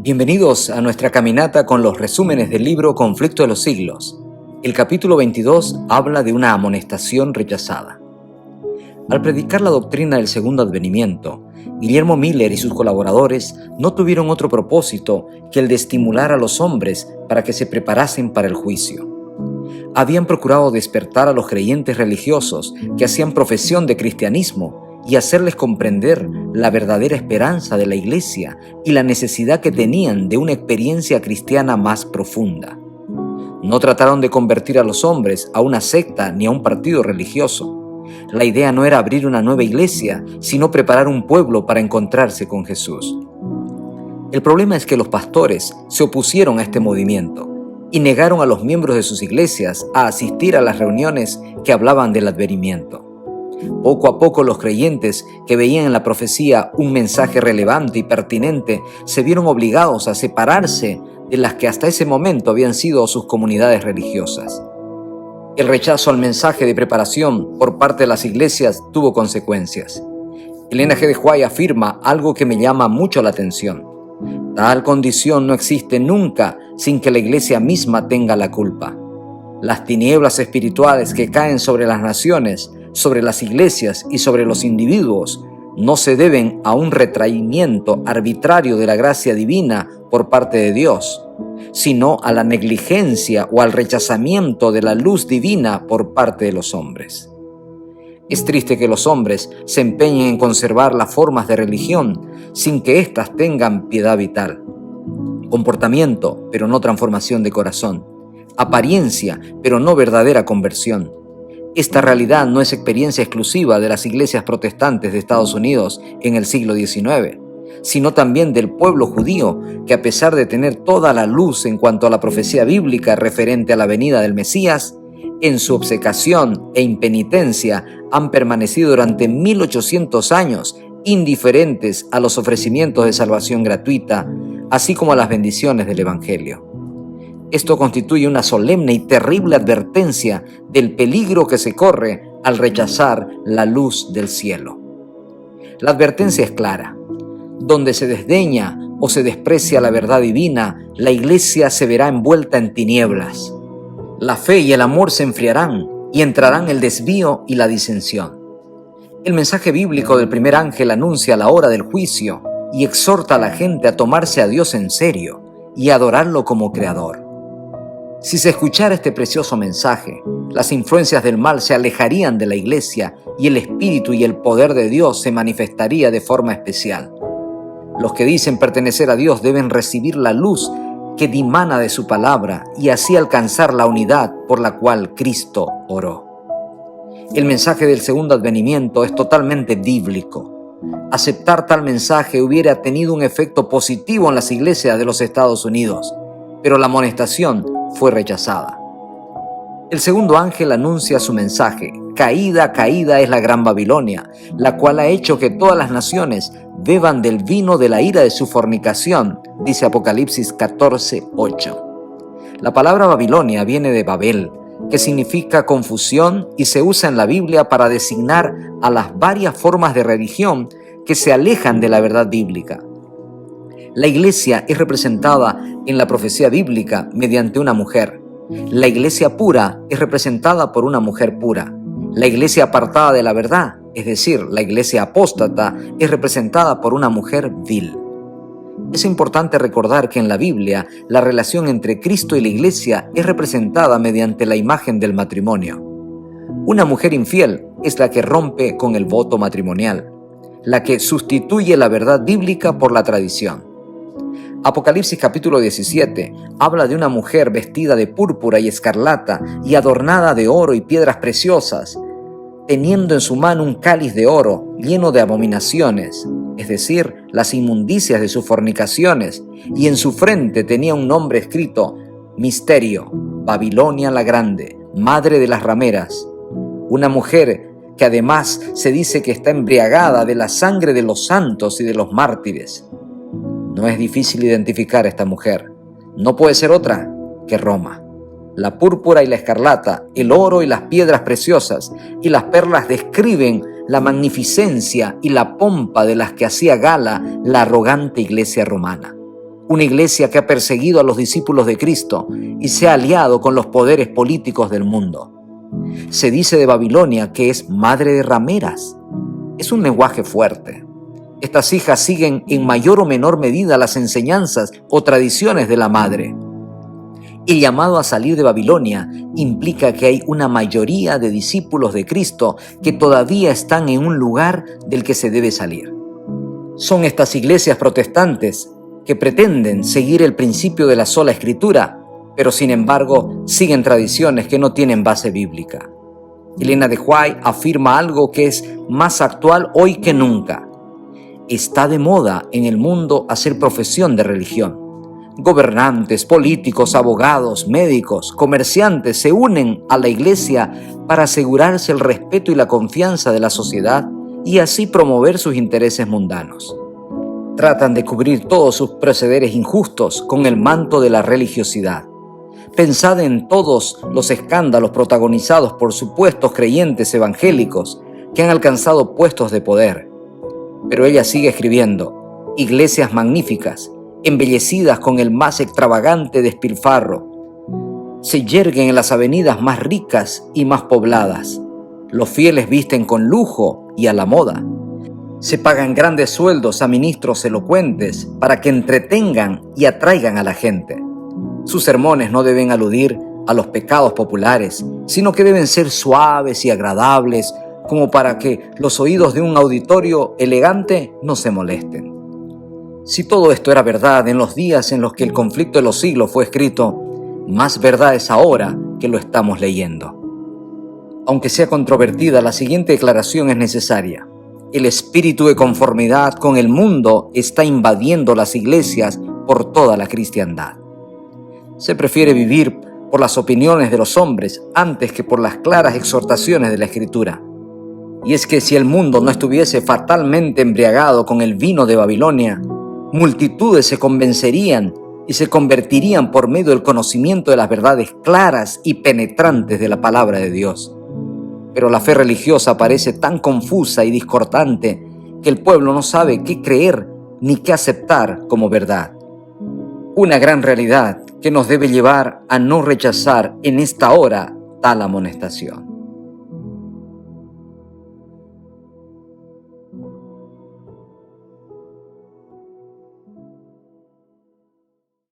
Bienvenidos a nuestra caminata con los resúmenes del libro Conflicto de los Siglos. El capítulo 22 habla de una amonestación rechazada. Al predicar la doctrina del segundo advenimiento, Guillermo Miller y sus colaboradores no tuvieron otro propósito que el de estimular a los hombres para que se preparasen para el juicio. Habían procurado despertar a los creyentes religiosos que hacían profesión de cristianismo y hacerles comprender la verdadera esperanza de la Iglesia y la necesidad que tenían de una experiencia cristiana más profunda. No trataron de convertir a los hombres a una secta ni a un partido religioso. La idea no era abrir una nueva iglesia, sino preparar un pueblo para encontrarse con Jesús. El problema es que los pastores se opusieron a este movimiento y negaron a los miembros de sus iglesias a asistir a las reuniones que hablaban del advenimiento. Poco a poco los creyentes que veían en la profecía un mensaje relevante y pertinente se vieron obligados a separarse de las que hasta ese momento habían sido sus comunidades religiosas. El rechazo al mensaje de preparación por parte de las iglesias tuvo consecuencias. Elena G. de White afirma algo que me llama mucho la atención. Tal condición no existe nunca sin que la iglesia misma tenga la culpa. Las tinieblas espirituales que caen sobre las naciones, sobre las iglesias y sobre los individuos no se deben a un retraimiento arbitrario de la gracia divina por parte de Dios, sino a la negligencia o al rechazamiento de la luz divina por parte de los hombres. Es triste que los hombres se empeñen en conservar las formas de religión sin que éstas tengan piedad vital, comportamiento, pero no transformación de corazón, apariencia, pero no verdadera conversión. Esta realidad no es experiencia exclusiva de las iglesias protestantes de Estados Unidos en el siglo XIX, sino también del pueblo judío, que a pesar de tener toda la luz en cuanto a la profecía bíblica referente a la venida del Mesías, en su obcecación e impenitencia han permanecido durante 1800 años indiferentes a los ofrecimientos de salvación gratuita, así como a las bendiciones del Evangelio. Esto constituye una solemne y terrible advertencia del peligro que se corre al rechazar la luz del cielo. La advertencia es clara. Donde se desdeña o se desprecia la verdad divina, la iglesia se verá envuelta en tinieblas. La fe y el amor se enfriarán y entrarán el desvío y la disensión. El mensaje bíblico del primer ángel anuncia la hora del juicio y exhorta a la gente a tomarse a Dios en serio y a adorarlo como creador. Si se escuchara este precioso mensaje, las influencias del mal se alejarían de la iglesia y el espíritu y el poder de Dios se manifestaría de forma especial. Los que dicen pertenecer a Dios deben recibir la luz que dimana de su palabra y así alcanzar la unidad por la cual Cristo oró. El mensaje del segundo advenimiento es totalmente bíblico. Aceptar tal mensaje hubiera tenido un efecto positivo en las iglesias de los Estados Unidos, pero la amonestación fue rechazada. El segundo ángel anuncia su mensaje: caída, caída es la gran Babilonia, la cual ha hecho que todas las naciones beban del vino de la ira de su fornicación, dice Apocalipsis 14:8. La palabra Babilonia viene de Babel, que significa confusión y se usa en la Biblia para designar a las varias formas de religión que se alejan de la verdad bíblica. La iglesia es representada en la profecía bíblica mediante una mujer. La iglesia pura es representada por una mujer pura. La iglesia apartada de la verdad, es decir, la iglesia apóstata, es representada por una mujer vil. Es importante recordar que en la Biblia la relación entre Cristo y la iglesia es representada mediante la imagen del matrimonio. Una mujer infiel es la que rompe con el voto matrimonial, la que sustituye la verdad bíblica por la tradición. Apocalipsis capítulo 17 habla de una mujer vestida de púrpura y escarlata y adornada de oro y piedras preciosas, teniendo en su mano un cáliz de oro lleno de abominaciones, es decir, las inmundicias de sus fornicaciones, y en su frente tenía un nombre escrito: Misterio, Babilonia la Grande, madre de las rameras. Una mujer que además se dice que está embriagada de la sangre de los santos y de los mártires. No es difícil identificar a esta mujer. No puede ser otra que Roma. La púrpura y la escarlata, el oro y las piedras preciosas y las perlas describen la magnificencia y la pompa de las que hacía gala la arrogante iglesia romana. una iglesia que ha perseguido a los discípulos de Cristo y se ha aliado con los poderes políticos del mundo. Se dice de Babilonia que es madre de rameras. Es un lenguaje fuerte. Estas hijas siguen en mayor o menor medida las enseñanzas o tradiciones de la madre. El llamado a salir de Babilonia implica que hay una mayoría de discípulos de Cristo que todavía están en un lugar del que se debe salir. Son estas iglesias protestantes que pretenden seguir el principio de la sola escritura, pero sin embargo siguen tradiciones que no tienen base bíblica. Elena de White afirma algo que es más actual hoy que nunca. Está de moda en el mundo hacer profesión de religión. Gobernantes, políticos, abogados, médicos, comerciantes se unen a la iglesia para asegurarse el respeto y la confianza de la sociedad y así promover sus intereses mundanos. Tratan de cubrir todos sus procederes injustos con el manto de la religiosidad. Pensad en todos los escándalos protagonizados por supuestos creyentes evangélicos que han alcanzado puestos de poder. Pero ella sigue escribiendo: iglesias magníficas, embellecidas con el más extravagante despilfarro, se yerguen en las avenidas más ricas y más pobladas. Los fieles visten con lujo y a la moda. Se pagan grandes sueldos a ministros elocuentes para que entretengan y atraigan a la gente. Sus sermones no deben aludir a los pecados populares, sino que deben ser suaves y agradables, como para que los oídos de un auditorio elegante no se molesten. Si todo esto era verdad en los días en los que el conflicto de los siglos fue escrito, más verdad es ahora que lo estamos leyendo. Aunque sea controvertida, la siguiente declaración es necesaria. El espíritu de conformidad con el mundo está invadiendo las iglesias por toda la cristiandad. Se prefiere vivir por las opiniones de los hombres antes que por las claras exhortaciones de la Escritura. Y es que si el mundo no estuviese fatalmente embriagado con el vino de Babilonia, multitudes se convencerían y se convertirían por medio del conocimiento de las verdades claras y penetrantes de la palabra de Dios. Pero la fe religiosa parece tan confusa y discordante que el pueblo no sabe qué creer ni qué aceptar como verdad. Una gran realidad que nos debe llevar a no rechazar en esta hora tal amonestación.